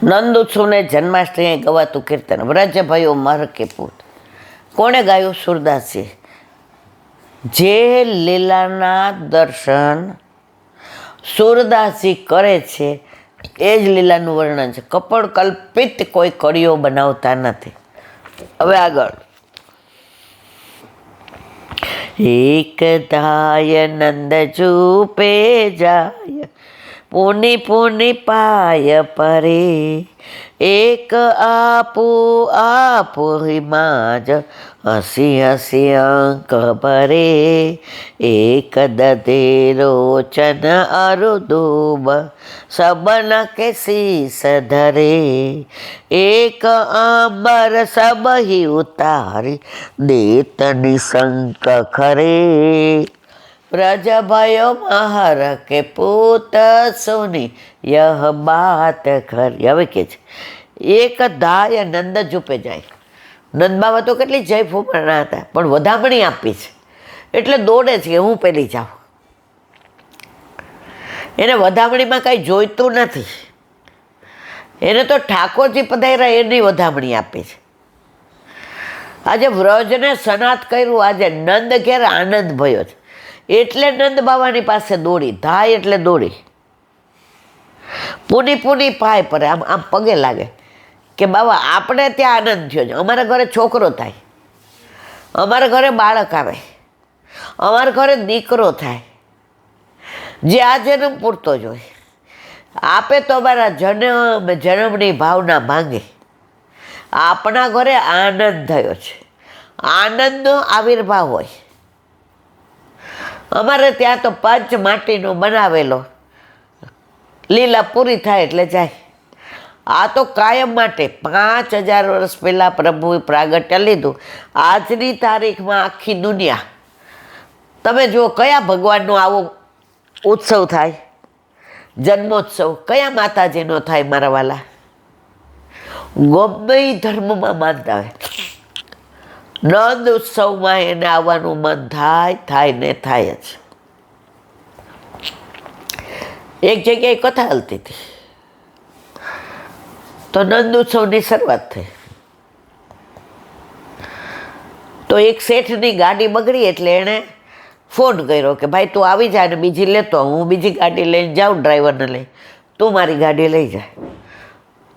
નંદ ઉત્સવને જન્માષ્ટમી ગવાતું કીર્તન વ્રજ ભયો મર કે પૂત. કોણે ગાયું? સુરદાસજી. જે લીલાના દર્શન સુરદાસજી કરે છે એ જ લીલાનું વર્ણન છે. કપડ કલ્પિત કોઈ કડીઓ બનાવતા નથી. હવે આગળ. એક ધાય નંદ જુપે જાય પુની પુની પાય પરે. એક આપુ હિમાજ હસી હસી અંક ભરે. એક દધે રોચન અરુદુબ સબન કે શીસ ધરે. એક આંબર સબહી ઉતારી દેત નિશંક ખરે. ब्रज भयो महर के पूत सुनी यह बात खरी. હવે કે છે એક ધાય નંદ જુપે જાય. નંદ બાબા તો કેટલી જય ફૂમણા હતા, પણ વધામણી આપી છે એટલે દોડે છે કે હું પેલી જાઉં. એને વધામણીમાં કાંઈ જોઈતું નથી. એને તો ઠાકોરજી પધાર્યા એની વધામણી આપી છે. આજે વ્રજને સનાત કર્યું, આજે નંદ ઘેર આનંદ ભયો છે એટલે નંદ બાબાની પાસે દોડી. ધાય એટલે દોડી. પુની પુની પાય પર આમ આમ પગે લાગે કે બાબા આપણે ત્યાં આનંદ થયો છે, અમારા ઘરે છોકરો થાય, અમારા ઘરે બાળક આવે, અમારા ઘરે દીકરો થાય, જે આ જન્મ પૂરતો જ હોય. આપે તો અમારા જન્મની ભાવના માંગે. આપણા ઘરે આનંદ થયો છે, આનંદનો આવિર્ભાવ હોય. અમારે ત્યાં તો પંચ માટીનો બનાવેલો લીલા પૂરી થાય એટલે જાય. આ તો કાયમ માટે 5000 વર્ષ પહેલાં પ્રભુએ પ્રાગટ્ય લીધું. આજની તારીખમાં આખી દુનિયા તમે જુઓ કયા ભગવાનનો આવો ઉત્સવ થાય, જન્મોત્સવ કયા માતાજીનો થાય મારા વાલા. ગમે ધર્મમાં માનતા હોય, નંદ ઉત્સવમાં એને આવવાનું મન થાય ને થાય જ. એક જગ્યાએ કથા હાલતી હતી તો નંદ ઉત્સવની શરૂઆત થઈ. તો એક શેઠની ગાડી બગડી એટલે એણે ફોન કર્યો કે ભાઈ તું આવી જાય ને બીજી લેતો, હું બીજી ગાડી લઈને જાઉં ડ્રાઈવરને લઈ, તું મારી ગાડી લઈ જાય.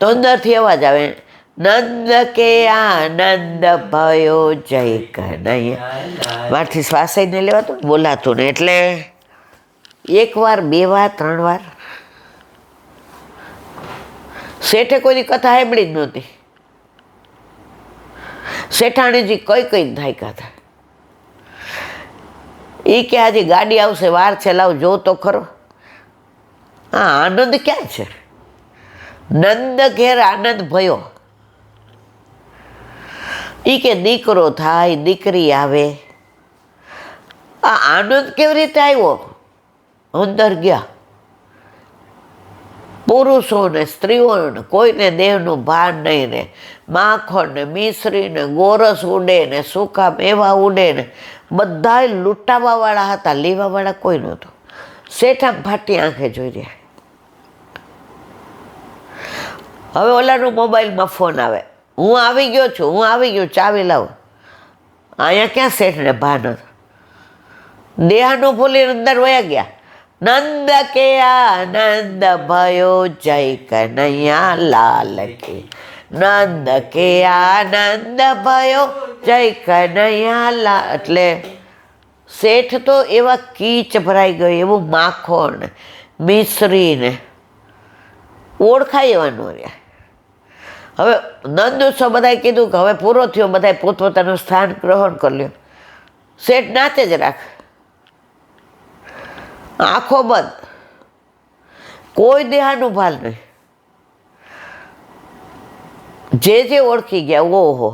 તો અંદરથી અવાજ આવે, નંદ કે આનંદ ભયો જય કનૈયા. મારથી શ્વાસે નહીં લેવાતું, બોલાતું ને. એટલે 1 વાર 2 વાર 3 વાર શેઠે કોઈની કથા સાંભળી જ નહોતી. શેઠાણીજી કઈ થાક્યા હતા. એ કે આજે ગાડી આવશે, વાર છે, લાવ જો તો ખરો. હા, આનંદ ક્યાં છે? નંદ ઘેર આનંદ ભયો. એ કે દીકરો થાય, દીકરી આવે. આ આનંદ કેવી રીતે આવ્યો? અંદર ગયા. પુરુષો ને સ્ત્રીઓને કોઈને દેહનું ભાન નહીં ને માખણ ને મિશ્રી ને ગોરસ ઉડે ને સૂકા મેવા ઉડે ને બધા લૂંટાવાવાળા હતા, લેવાવાળા કોઈ નહોતું. શેઠામ ફાટી આંખે જોઈ રહ્યા. હવે ઓલાનો મોબાઈલમાં ફોન આવે, હું આવી ગયો છું, હું આવી ગયો, ચાવી લાવો. અહીંયા ક્યાં શેઠને ભાન હતું? દેહાનું ભૂલી અંદર વયા ગયા. નંદ કે આનંદ ભયો જય કનૈયા લાલ કે. નંદ કે આનંદ ભયો જય કનૈયા લાલ. એટલે શેઠ તો એવા કીચ ભરાઈ ગયો, એવું માખણ મિશ્રીને ઓળખાય એવા ન રહ્યા. હવે નંદ ઉત્સવ બધાએ કીધું કે હવે પૂરો થયો, બધાએ પોતપોતાનું સ્થાન ગ્રહણ કરી લ્યો. શેઠ નાચે જ રાખ, આંખો બંધ, કોઈ દેહાનું ભાન નહીં. જે ઓળખી ગયા, ઓહો,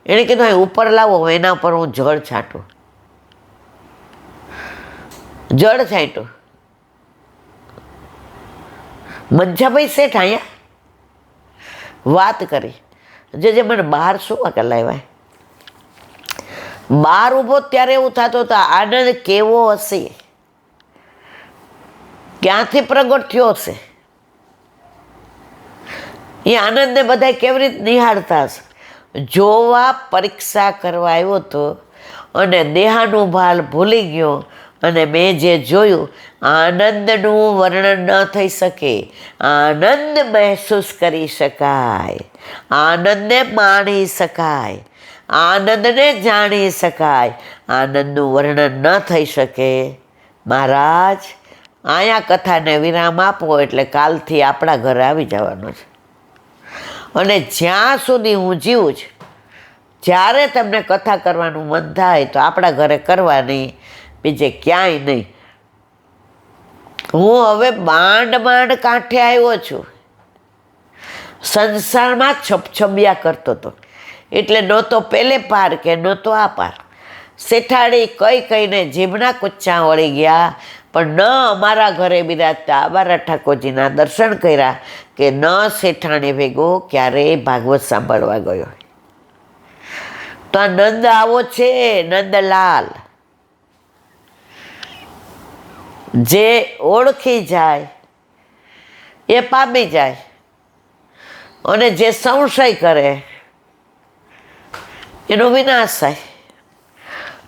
એણે કીધું અહીં ઉપર લાવો, એના ઉપર હું જળ છાંટું. જળ છાંટ્યું. મંજાભાઈ શેઠ અહીંયા વાત કરી, જે મને બહાર શું વાંકા લાવ્યા. બહાર ઊભો ત્યારે એવું થતું હતું આનંદ કેવો હશે, ક્યાંથી પ્રગટ થયો હશે. એ આનંદને બધા કેવી રીતે નિહાળતા હશે? જોવા પરીક્ષા કરવા આવ્યો હતો અને દેહાનું ભાલ ભૂલી ગયો, અને મેં જે જોયું આનંદનું વર્ણન ન થઈ શકે. આનંદ મહેસૂસ કરી શકાય, આનંદને માણી શકાય, આનંદને જાણી શકાય, આનંદનું વર્ણન ન થઈ શકે. મહારાજ, અહીંયા કથાને વિરામ આપો એટલે કાલથી આપણા ઘરે આવી જવાનું છે. અને જ્યાં સુધી હું જીવું છું, જ્યારે તમને કથા કરવાનું મન થાય તો આપણા ઘરે કરવાની, બીજે ક્યાંય નહીં. હું હવે માંડ કાંઠે આવ્યો છું. સંસારમાં છબછબિયા કરતો હતો એટલે નહોતો પેલે પાર કે નહોતો આ પાર. શેઠાડી કહીને જીભના કુચ્ચા વળી ગયા, પણ ન અમારા ઘરે બિરાજતા અમારા ઠાકોરજીના દર્શન કર્યા કે ન શેઠાણી ભેગો ક્યારેય ભાગવત સાંભળવા ગયો. તો આ નંદ આવો છે, નંદલાલ, જે ઓળખી જાય એ પામી જાય, અને જે સંશય કરે એનો વિનાશ થાય.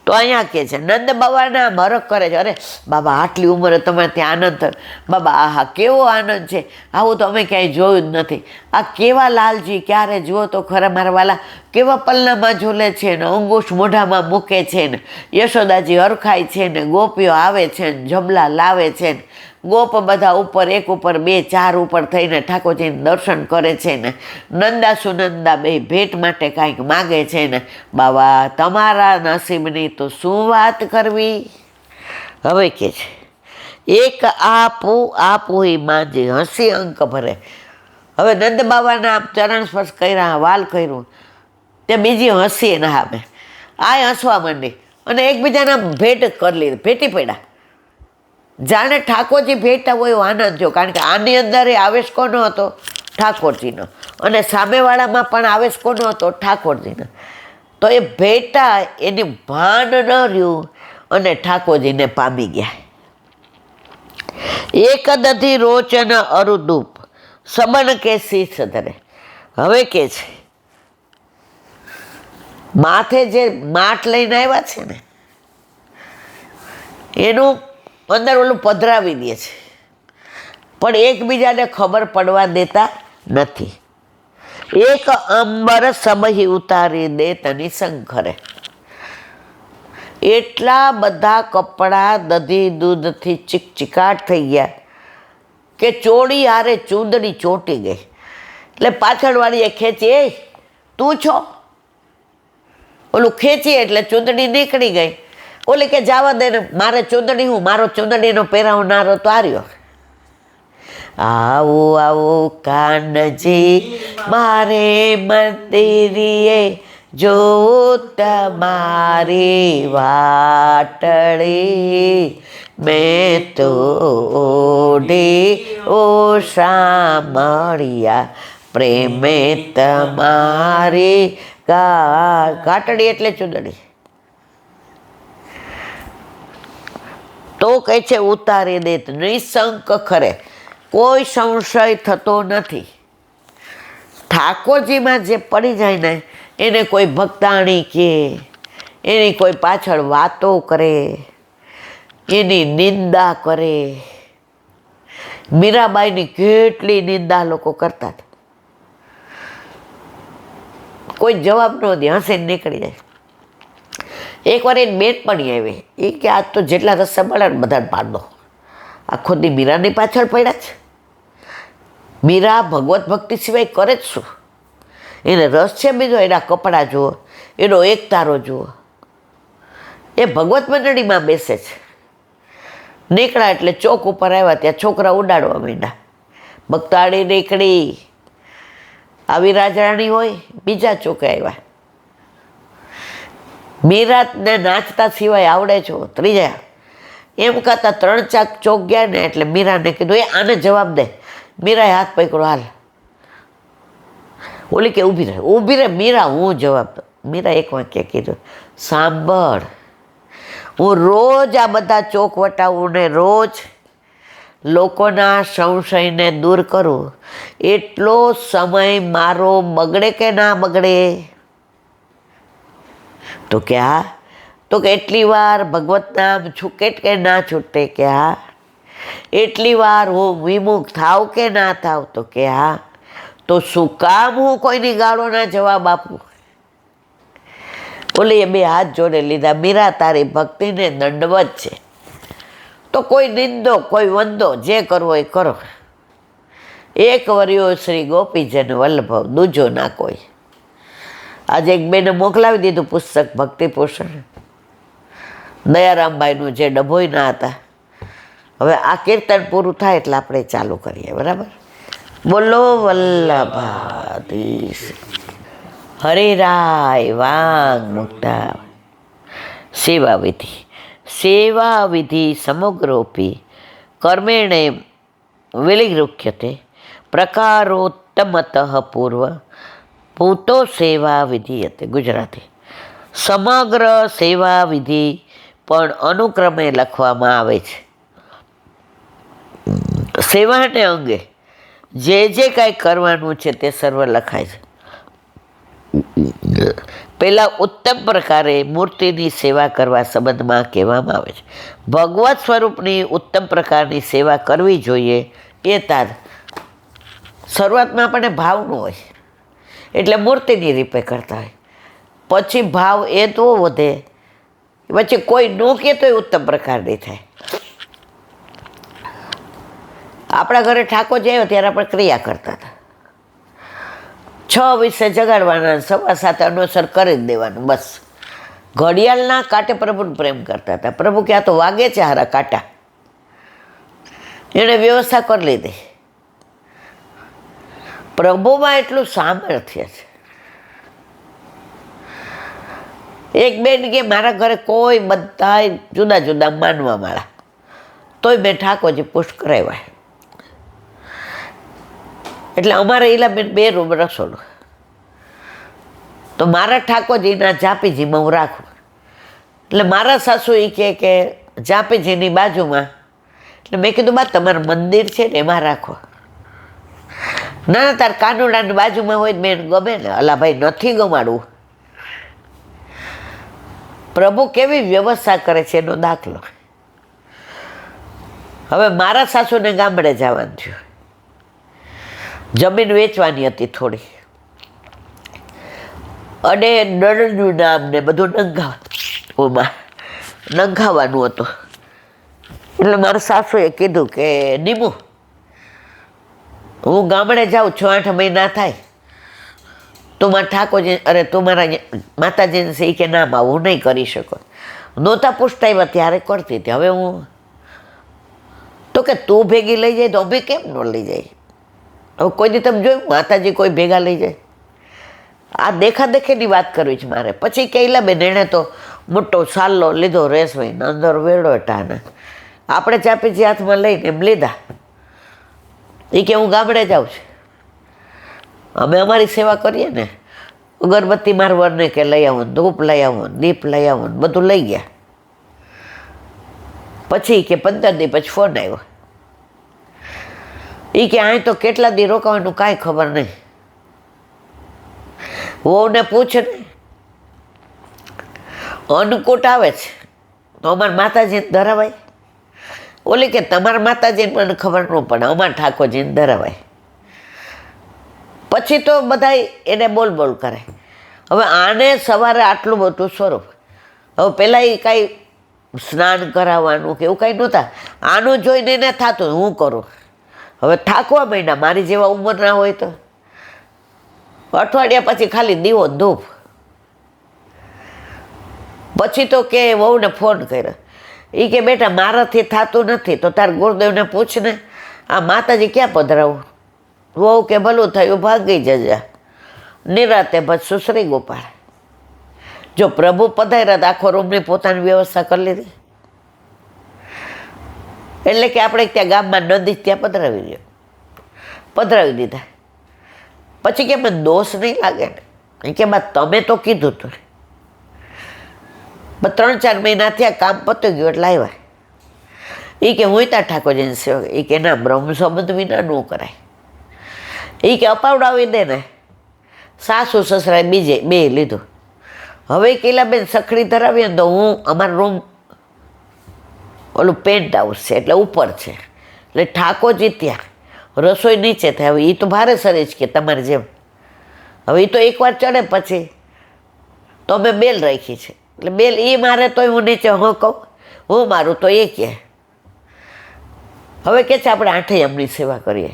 તો અહીંયા કે છે નંદ બાબાને આમ હરખ કરે છે, અરે બાબા આટલી ઉંમરે તમારે ત્યાં આનંદ થયો, બાબા આહા કેવો આનંદ છે, આવું તો અમે ક્યાંય જોયું જ નથી. આ કેવા લાલજી, ક્યારે જુઓ તો ખરા મારા વાલા, કેવા પલ્લામાં ઝૂલે છે ને, અંગૂઠ મોઢામાં મૂકે છે ને, યશોદાજી હરખાય છે ને, ગોપીઓ આવે છે ને, જબલા લાવે છે ને, ગોપ બધા ઉપર એક ઉપર બે ચાર ઉપર થઈને ઠાકોરજીને દર્શન કરે છે ને, નંદા સુનંદા બે ભેટ માટે કાંઈક માગે છે ને. બાબા તમારા નસીબની તો શું વાત કરવી. હવે કે છે એક આપું એ માંજે હસી અંક ભરે. હવે નંદ બાબાના આમ ચરણ સ્પર્શ કર્યા, વાલ કર્યું, તે બીજી હસી એના સામે આ હસવા માંડી અને એકબીજાના ભેટ કરી લીધી, ભેટી પડ્યા. જાણે ઠાકોરજી ભેટા હોય એવો આનંદ થયો, કારણ કે આની અંદર એ આવેશ કોનો હતો? ઠાકોરજીનો. અને સામેવાળામાં પણ આવેશ કોનો હતો? ઠાકોરજીનો. તો એ ભેટા એની ભાન ન રહ્યું અને ઠાકોરજીને પામી ગયા. એક દધી રોચન અરુદૂપ સબન કે શીશ ધરે. હવે કે છે માથે જે માટ લઈને આવ્યા છે ને એનું અંદર ઓલું પધરાવી દે છે, પણ એકબીજાને ખબર પડવા દેતા નથી. એક અંબર સમહી ઉતારી દે તની શંખરે. એટલા બધા કપડાં દધી દૂધથી ચીકચીકાટ થઈ ગયા કે ચોળી હારે ચૂંદડી ચોંટી ગઈ. એટલે પાછળવાળીએ ખેંચી, એ તું છો? ઓલું ખેંચી એટલે ચૂંદડી નીકળી ગઈ. ઓલી કે જવા દે ને, મારે ચૂંદડી, હું મારો ચૂંદડીનો પહેરાવનારો તો આર્યો. આવું આવું કાનજી મારે મંદિરીએ, જો તમારી વાટડી, મેં તો ઓઢી ઓછા મળ્યા, પ્રેમે તમારી કાટડી એટલે ચૂંદડી. તો કહે છે ઉતારી દે નિશંક ખરે, કોઈ સંશય થતો નથી. ઠાકોરજીમાં જે પડી જાય ને એને કોઈ ભક્તાણી કે, એની કોઈ પાછળ વાતો કરે, એની નિંદા કરે. મીરાબાઈની કેટલી નિંદા લોકો કરતા હતા, કોઈ જવાબ ન દે, હસીને નીકળી જાય. એકવાર એની બેનપણી આવી, એ કે આજ તો જેટલા રસ્તા મળે ને બધાને પાડ દો. આખો દી મીરાની પાછળ પડ્યા છે. મીરા ભગવત ભક્તિ સિવાય કરે જ શું? એને રસ છે બીજો? એના કપડાં જુઓ, એનો એકતારો જુઓ. એ ભગવત મંડળીમાં બેસે છે. નીકળ્યા એટલે ચોક ઉપર આવ્યા, ત્યાં છોકરા ઉડાડવા માંડ્યા. ભક્તાળી નીકળી, આવી રાજરાણી હોય, બીજા ચોકે આવ્યા. મીરાને નાચતા સિવાય આવડે છો? ત્રીજા એમ કહેતા 3-4 ચોક ગયા ને એટલે મીરાને કીધું, એ આને જવાબ દે. મીરાએ હાથ પકડો, હાલ. ઓલી કે ઊભી રહે મીરા, હું જવાબ દઉં. મીરા એક વાક્ય કીધું, સાંભળ, હું રોજ આ બધા ચોક વટાવું ને રોજ લોકોના સંશયને દૂર કરું, એટલો સમય મારો બગડે કે ના બગડે? તો કે હા. તો કે એટલી વાર ભગવત નામ છૂટે કે ના છૂટે? કે હા. એટલી વાર હું વિમુખ થાવ કે ના થાવ? તો કે હા. તો શું કામ હું કોઈની ગાળોના જવાબ આપું? ઓલી બે હાથ જોડે લીધા, મીરા તારી ભક્તિને દંડવત છે. તો કોઈ નિંદો કોઈ વંદો, જે કરવો એ કરો. એક વર્યો શ્રી ગોપીજન વલ્લભ, દૂજો ના કોઈ. આજે એક બેને મોકલાવી દીધું પુસ્તક ભક્તિ પોષણ, દયારામભાઈનું, જે ડભોઈના હતા. હવે આ કીર્તન પૂરું થાય એટલે આપણે ચાલુ કરીએ, બરાબર? બોલો વલ્લભાધીશ. હરિરાય વાંગ મુક્તા સેવા વિધિ. સેવા વિધિ સમગ્રોપી કર્મેણે વિલિગૃહ્યતે પ્રકારોત્તમતઃ પૂર્વ પૂતો સેવા વિધિયતે. ગુજરાતી. સમગ્ર સેવા વિધિ પણ અનુક્રમે લખવામાં આવે છે. સેવાને અંગે જે જે કાંઈ કરવાનું છે તે સર્વ લખાય છે. પહેલાં ઉત્તમ પ્રકારે મૂર્તિની સેવા કરવા સંબંધમાં કહેવામાં આવે છે. ભગવત સ્વરૂપની ઉત્તમ પ્રકારની સેવા કરવી જોઈએ. એ તાર શરૂઆતમાં આપણને ભાવનું હોય એટલે મૂર્તિની રીપે કરતા હોય, પછી ભાવ એ તો વધે, પછી કોઈ ન કહે તો એ ઉત્તમ પ્રકારની થાય. આપણા ઘરે ઠાકોરજી આવ્યો ત્યારે આપણે ક્રિયા કરતા હતા. 6:20 જગાડવાના, 7:15 અનુસર કરી જ દેવાનું, બસ. ઘડિયાળના કાંટે પ્રભુને પ્રેમ કરતા હતા. પ્રભુ કે આ તો વાગે છે હારા કાંટા, એણે વ્યવસ્થા કરી લીધી. પ્રભુમાં એટલું સામર્થ્ય છે. એક બેન કે મારા ઘરે કોઈ બધા જુદા જુદા માનવા વાળા, તોય મેં ઠાકોરજી પુષ્ટ કરાવ્યા. એટલે અમારે ઈલાબેન 2 રૂમ રસોડું, તો મારા ઠાકોરજીના જાપીજીમાં હું રાખું. એટલે મારા સાસુ એ કહે કે જાપીજીની બાજુમાં, એટલે મેં કીધું બા તમારું મંદિર છે ને એમાં રાખો. ના ના, તાર કાનુડાની બાજુમાં હોય બેન ગમે ને. અલા ભાઈ, નથી ગમાડવું. પ્રભુ કેવી વ્યવસ્થા કરે છે એનો દાખલો. હવે મારા સાસુને ગામડે જવાનું થયું, જમીન વેચવાની હતી થોડી, અને નળનું નામ ને બધું નંખાવાનું હતું. એટલે મારા સાસુએ કીધું કે નીમુ, હું ગામડે જાઉં 6-8 મહિના થાય, તું મારા ઠાકોરજી, અરે તું મારા માતાજીને સહી કે નામ આવું નહીં કરી શકો. નહોતા પૂછતા આવ્યા ત્યારે કરતી હતી. હવે હું તો કે તું ભેગી લઈ જાય તો અમે કેમ ન લઈ જાય? હવે કોઈ દી તમે જોયું માતાજી કોઈ ભેગા લઈ જાય? આ દેખાદેખીની વાત કરવી છે મારે. પછી કહેલા બેન એણે તો મોટો સાલ્લો લીધો રેસભાઈને, અંદર વેડો ટાને, આપણે ચાપીજી હાથમાં લઈને એમ લીધા. એ કે હું ગામડે જાઉં છું, અમે અમારી સેવા કરીએ ને. અગરબત્તી મારા વરને કે લઈ આવો, ધૂપ લઈ આવો, દીપ લઈ આવો, બધું લઈ ગયા. પછી કે 15 દી પછી ફોન આવ્યો. એ કે અહીં તો કેટલા દી રોકાવાનું કાંઈ ખબર નહીં. વહુને પૂછે ને, અન્નકૂટ આવે છે તો અમારા માતાજીને ધરાવાય. ઓલી કે તમારા માતાજીને મને ખબર ન પડે, અમારા ઠાકોરજીને ધરાવાય. પછી તો બધા એને બોલ બોલ કરે. હવે આને સવારે આટલું બધું સ્વરૂપ, હવે પહેલાં એ કાંઈ સ્નાન કરાવવાનું કે એવું કાંઈ નહોતા. આનું જોઈને એને થતું હું કરું. હવે થાકવા માંડ્યા, મારી જેવા ઉંમરના હોય તો. અઠવાડિયા પછી ખાલી દીવો ધૂપ. પછી તો કે વહુને ફોન કર્યો. એ કે બેટા મારાથી થતું નથી તો તાર ગુરુદેવને પૂછ ને, આ માતાજી ક્યાં પધરાવું? વહુ કે ભલું થયું, ભાગી જજા. નિરાતે બસ સુસરી ગોપાળ. જો પ્રભુ પધાર્યા તો આખો રૂમની પોતાની વ્યવસ્થા કરી લીધી. એટલે કે આપણે ત્યાં ગામમાં નદી ત્યાં પધરાવી દીધા. પછી કે મને દોષ નહીં લાગે ને, કે બા તમે તો કીધું તું. 3-4 મહિના થયા, કામ પતી ગયું એટલે આવ્યા. એ કે હું ત્યાં ઠાકોરજીની સેવા. એ કે ના, બ્રહ્મ સંબંધ વિના ન કરાય. એ કે અપાવડાવી દે ને. સાસુ સસરાએ બીજે બે લીધું. હવે કિલાબેન સખડી ધરાવીએ ને તો હું અમારો રૂમ ઓલું પેન્ટ હાઉસ છે એટલે ઉપર છે, એટલે ઠાકોરજી ત્યાં, રસોઈ નીચે થાય. હવે એ તો ભારે સરે જ કે તમારે જેમ. હવે એ તો એકવાર ચડે પછી તો અમે બેલ રાખી છે, એટલે બેલ એ મારે તોય હું નીચે હું કહું, હું મારું તો એ કહે. હવે કે છે આપણે આઠે એમની સેવા કરીએ.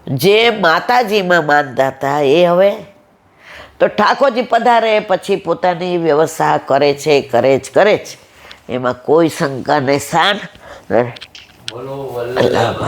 જે માતાજીમાં માનતા હતા એ હવે તો ઠાકોરજી પધારે પછી પોતાની વ્યવસ્થા કરે છે, કરે જ. એમાં કોઈ શંકા નહીં. શાન બોલો વલ્લભ.